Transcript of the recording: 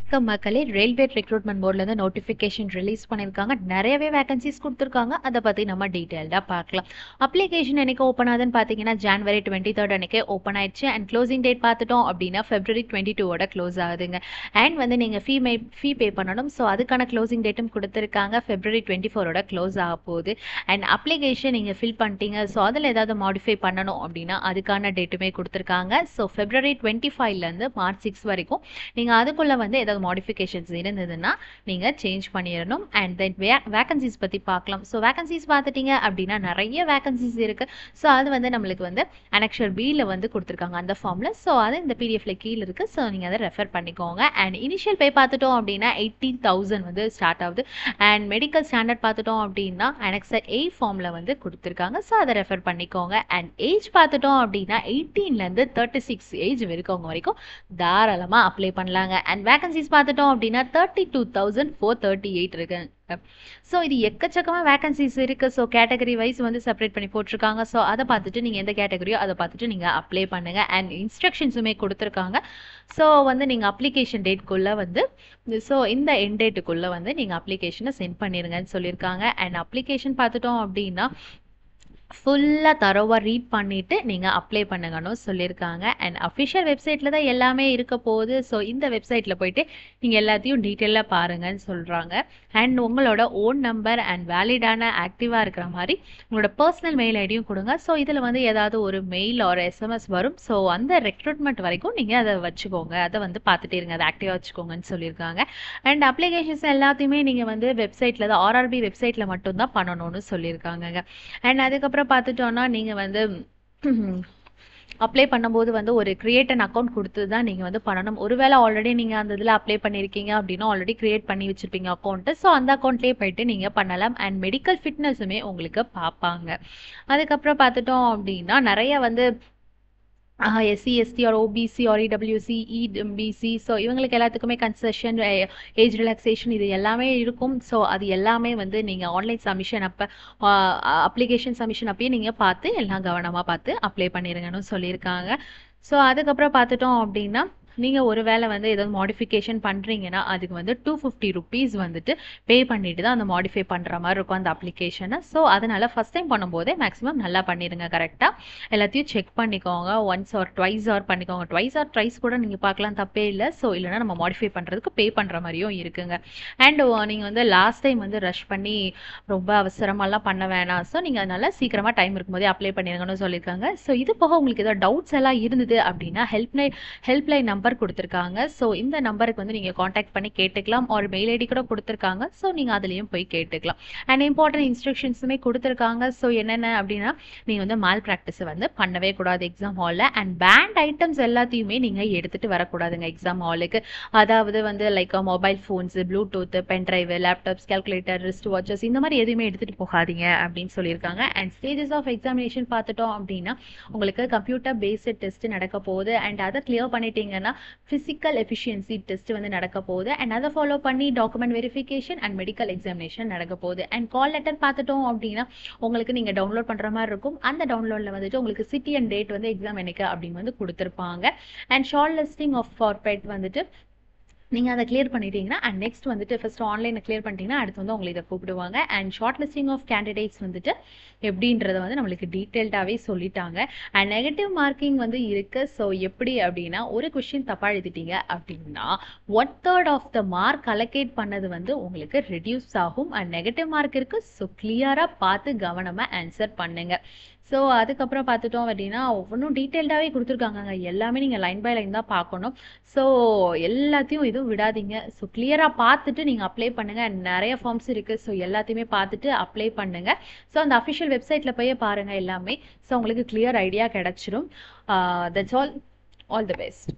வணக்கம் மக்களே. Railway recruitment போர்ட்லேருந்து notification release பண்ணியிருக்காங்க. நிறையவே வேகன்சிஸ் கொடுத்துருக்காங்க. அதை பற்றி நம்ம டீட்டெயில்டாக பார்க்கலாம். அப்ளிகேஷன் என்னைக்கு ஓப்பன் ஆகுதுன்னு பார்த்தீங்கன்னா ஜான்வரி 23 அன்னைக்கே ஓப்பன் ஆயிடுச்சு. அண்ட் க்ளோசிங் டேட் பார்த்துட்டோம் அப்படின்னா February 22 க்ளோஸ் ஆகுதுங்க. அண்ட் வந்து நீங்கள் ஃபீ பே பண்ணணும். ஸோ அதுக்கான க்ளோசிங் டேட்டும் கொடுத்துருக்காங்க. February 24 க்ளோஸ் ஆக போகுது. அண்ட் அப்ளிகேஷன் நீங்கள் ஃபில் பண்ணிட்டீங்க. ஸோ அதில் ஏதாவது மாடிஃபை பண்ணணும் அப்படின்னா அதுக்கான டேட்டுமே கொடுத்துருக்காங்க. ஸோ February 25லேருந்து March 6 வரைக்கும் நீங்கள் அதுக்குள்ளே வந்து ஏதாவது மாடிஃபிகேஷன்ஸ் இருந்ததுன்னா நீங்கள் சேஞ்ச் பண்ணிடணும். அண்ட் தென் வேகன்சிஸ் பற்றி பார்க்கலாம். ஸோ வேகன்சிஸ் பார்த்துட்டீங்க அப்படின்னா நிறைய வேகன்சிஸ் இருக்குது. ஸோ அது வந்து நம்மளுக்கு வந்து அனெக்ஷர் பியில் வந்து கொடுத்துருக்காங்க அந்த ஃபார்மில். ஸோ அது இந்த பிடிஎஃப்ல கீழே இருக்குது. ஸோ நீங்கள் அதை ரெஃபர் பண்ணிக்கோங்க. அண்ட் இனிஷியல் பே பார்த்துட்டோம் அப்படின்னா 18,000 வந்து ஸ்டார்ட் ஆகுது. அண்ட் மெடிக்கல் ஸ்டாண்டர்ட் பார்த்துட்டோம் அப்படின்னா அனெக்சர் A ஃபார்மில் வந்து கொடுத்துருக்காங்க. ஸோ அதை ரெஃபர் பண்ணிக்கோங்க. அண்ட் ஏஜ் பார்த்துட்டோம் அப்படின்னா 18லேருந்து 36 ஏஜ் இருக்கவங்க வரைக்கும் தாராளமாக அப்ளை பண்ணலாங்க. அண்ட் வேகன்சிஸ் பார்த்துட்டோம் அப்படின்னா 32,438 இருக்கு. ஸோ இது எக்கச்சக்கமாக வேகன்சிஸ் இருக்குது. ஸோ கேட்டகரி வைஸ் வந்து செப்பரேட் பண்ணி போட்டிருக்காங்க. ஸோ அதை பார்த்துட்டு நீங்கள் எந்த கேட்டகரியோ அதை பார்த்துட்டு நீங்கள் அப்ளை பண்ணுங்கள். அண்ட் இன்ஸ்ட்ரக்ஷன்ஸுமே கொடுத்துருக்காங்க. ஸோ வந்து நீங்கள் அப்ளிகேஷன் டேட்குள்ளே வந்து இந்த எண்ட் டேட்டுக்குள்ளே வந்து நீங்கள் அப்ளிகேஷனை சென்ட் பண்ணிடுங்கன்னு சொல்லியிருக்காங்க. அண்ட் அப்ளிகேஷன் பார்த்துட்டோம் அப்படின்னா ஃபுல்லாக தரோவாக ரீட் பண்ணிவிட்டு நீங்கள் அப்ளை பண்ணுங்கன்னு சொல்லியிருக்காங்க. அண்ட் அஃபிஷியல் வெப்சைட்டில் தான் எல்லாமே இருக்க போகுது. ஸோ இந்த வெப்சைட்டில் போயிட்டு நீங்கள் எல்லாத்தையும் டீட்டெயிலாக பாருங்கன்னு சொல்கிறாங்க. அண்ட் உங்களோட ஓன் நம்பர் அண்ட் வேலிடான ஆக்டிவாக இருக்கிற மாதிரி உங்களோட பர்சனல் மெயில் ஐடியும் கொடுங்க. ஸோ இதில் வந்து ஏதாவது ஒரு மெயில் ஒரு SMS வரும். ஸோ அந்த ரெக்ரூட்மெண்ட் வரைக்கும் நீங்கள் அதை வச்சுக்கோங்க. அதை வந்து பார்த்துட்டே இருங்க. அதை ஆக்டிவாக வச்சுக்கோங்கன்னு சொல்லியிருக்காங்க. அண்ட் அப்ளிகேஷன்ஸ் எல்லாத்தையுமே நீங்கள் வந்து வெப்சைட்டில் தான் RRB வெப்சைட்டில் மட்டும்தான் பண்ணணும்னு சொல்லியிருக்காங்க. அண்ட் அதுக்கப்புறம் பார்த்துட்டோன்னா நீங்கள் வந்து அப்ளை பண்ணும்போது வந்து ஒரு கிரியேட் அன் அக்கௌண்ட் கொடுத்து தான் நீங்கள் வந்து பண்ணணும். ஒருவேளை ஆல்ரெடி நீங்கள் அந்த இதில் அப்ளை பண்ணியிருக்கீங்க அப்படின்னா ஆல்ரெடி கிரியேட் பண்ணி வச்சுருப்பீங்க அக்கௌண்ட்டு. ஸோ அந்த அக்கௌண்ட்லேயே போயிட்டு நீங்கள் பண்ணலாம். அண்ட் மெடிக்கல் ஃபிட்னஸுமே உங்களுக்கு பார்ப்பாங்க. அதுக்கப்புறம் பார்த்துட்டோம் அப்படின்னா நிறைய வந்து SC ST or OBC or EWC EBC so இவங்களுக்கு எல்லாத்துக்குமே கன்செஷன் ஏஜ் ரிலாக்ஸேஷன் இது எல்லாமே இருக்கும். ஸோ அது எல்லாமே வந்து நீங்கள் ஆன்லைன் சப்மிஷன் அப்போ அப்ளிகேஷன் சப்மிஷன் அப்பயே நீங்கள் பார்த்து எல்லாம் கவனமாக பார்த்து அப்ளை பண்ணிடுங்கன்னு சொல்லியிருக்காங்க. ஸோ அதுக்கப்புறம் பார்த்துட்டோம் அப்படின்னா நீங்கள் ஒரு வேளை வந்து ஏதாவது மாடிஃபிகேஷன் பண்ணுறீங்கன்னா அதுக்கு வந்து 250 rupees வந்துட்டு பே பண்ணிட்டு தான் அந்த மாடிஃபை பண்ணுற மாதிரி இருக்கும் அந்த அப்ளிகேஷனை. ஸோ அதனால் ஃபஸ்ட் டைம் பண்ணும்போதே மேக்ஸிமம் நல்லா பண்ணிடுங்க. கரெக்டாக எல்லாத்தையும் செக் பண்ணிக்கோங்க. ஒன்ஸ் ஆர் ட்வைஸ் ஆர் பண்ணிக்கோங்க. ட்வைஸ் ஆர் ட்ரைஸ் கூட நீங்கள் பார்க்கலாம், தப்பே இல்லை. ஸோ இல்லைனா நம்ம மாடிஃபை பண்ணுறதுக்கு பே பண்ணுற மாதிரியும் இருக்குங்க. அண்ட் நீங்கள் வந்து லாஸ்ட் டைம் வந்து ரஷ் பண்ணி ரொம்ப அவசரமாலாம் பண்ண வேணாம். ஸோ நீங்கள் அதனால் சீக்கிரமாக டைம் இருக்கும்போதே அப்ளை பண்ணிடுங்கன்னு சொல்லியிருக்காங்க. ஸோ இது போக உங்களுக்கு ஏதாவது டவுட்ஸ் எல்லாம் இருந்தது அப்படின்னா ஹெல்ப்லைன் நம்பர் கொடுத்துருக்காங்க. ஸோ இந்த நம்பருக்கு வந்து நீங்கள் காண்டாக்ட் பண்ணி கேட்டுக்கலாம். ஒரு மெயில் ஐடி கூட கொடுத்துருக்காங்க. ஸோ நீங்கள் அதுலேயும் போய் கேட்டுக்கலாம். அண்ட் இம்பார்ட்டன்ட் இன்ஸ்ட்ரக்ஷன்ஸுமே கொடுத்துருக்காங்க. ஸோ என்னென்ன அப்படின்னா நீங்கள் வந்து மால் ப்ராக்டிஸை வந்து பண்ணவே கூடாது எக்ஸாம் ஹாலில். அண்ட் பேண்ட் ஐட்டம்ஸ் எல்லாத்தையுமே நீங்கள் எடுத்துகிட்டு வரக்கூடாதுங்க எக்ஸாம் ஹாலுக்கு. அதாவது வந்து like mobile phones, Bluetooth, pendrive, laptops, calculator, wrist watches இந்த மாதிரி எதுவுமே எடுத்துகிட்டு போகாதீங்க அப்படின்னு சொல்லியிருக்காங்க. அண்ட் ஸ்டேஜஸ் ஆஃப் எக்ஸாமினேஷன் பார்த்துட்டோம் அப்படின்னா உங்களுக்கு கம்ப்யூட்டர் பேஸ்டு டெஸ்ட் நடக்க போகுது. அண்ட் அதை கிளியர் பண்ணிட்டீங்கன்னா ஃபிசிக்கல் எஃபிஷியன்சி டெஸ்ட் வந்து நடக்க போகுது. அண்ட் அதை ஃபாலோ பண்ணி document verification and medical examination நடக்க போகுது. அண்ட் கால் லெட்டர் பார்த்துட்டோம் அப்படின்னா உங்களுக்கு நீங்கள் டவுன்லோட் பண்ணுற மாதிரி இருக்கும். அந்த டவுன்லோடில் வந்துட்டு உங்களுக்கு சிட்டி அண்ட் டேட் வந்து எக்ஸாம் என்னைக்கு அப்படின்னு வந்து கொடுத்துருப்பாங்க. அண்ட் ஷார்ட் லிஸ்டிங் ஆஃப் ஃபார்பேட் வந்துட்டு நீங்கள் அதை கிளியர் பண்ணிட்டீங்கன்னா அண்ட் நெக்ஸ்ட் வந்துட்டு ஃபஸ்ட் ஆன்லைனில் கிளியர் பண்ணிட்டீங்கன்னா அடுத்து வந்து உங்களை இதை கூப்பிடுவாங்க. And short listing of candidates வந்துட்டு எப்படின்றத வந்து நம்மளுக்கு டீட்டெயில்டாகவே சொல்லிட்டாங்க. அண்ட் நெகட்டிவ் மார்க்கிங் வந்து இருக்குது. ஸோ எப்படி அப்படின்னா ஒரு கொஷின் தப்பாக எழுதிட்டீங்க அப்படின்னா 1/3 ஆஃப் த மார்க் அலோகேட் பண்ணது வந்து உங்களுக்கு ரெடியூஸ் ஆகும். அண்ட் நெகட்டிவ் மார்க் இருக்குது. ஸோ கிளியராக பார்த்து கவனமாக ஆன்சர் பண்ணுங்க. ஸோ அதுக்கப்புறம் பார்த்துட்டோம் அப்படின்னா ஒன்றும் டீட்டெயில்டாகவே கொடுத்துருக்காங்க. எல்லாமே நீங்கள் லைன் பை லைன் தான் பார்க்கணும். ஸோ எல்லாத்தையும் எதுவும் விடாதீங்க. ஸோ கிளியராக பார்த்துட்டு நீங்கள் அப்ளை பண்ணுங்கள். நிறைய ஃபார்ம்ஸ் இருக்குது. ஸோ எல்லாத்தையுமே பார்த்துட்டு அப்ளை பண்ணுங்கள். ஸோ அந்த அஃபிஷியல் வெப்சைட்டில் போய் பாருங்கள் எல்லாமே. ஸோ உங்களுக்கு கிளியர் ஐடியா கிடச்சிரும். That's all the best.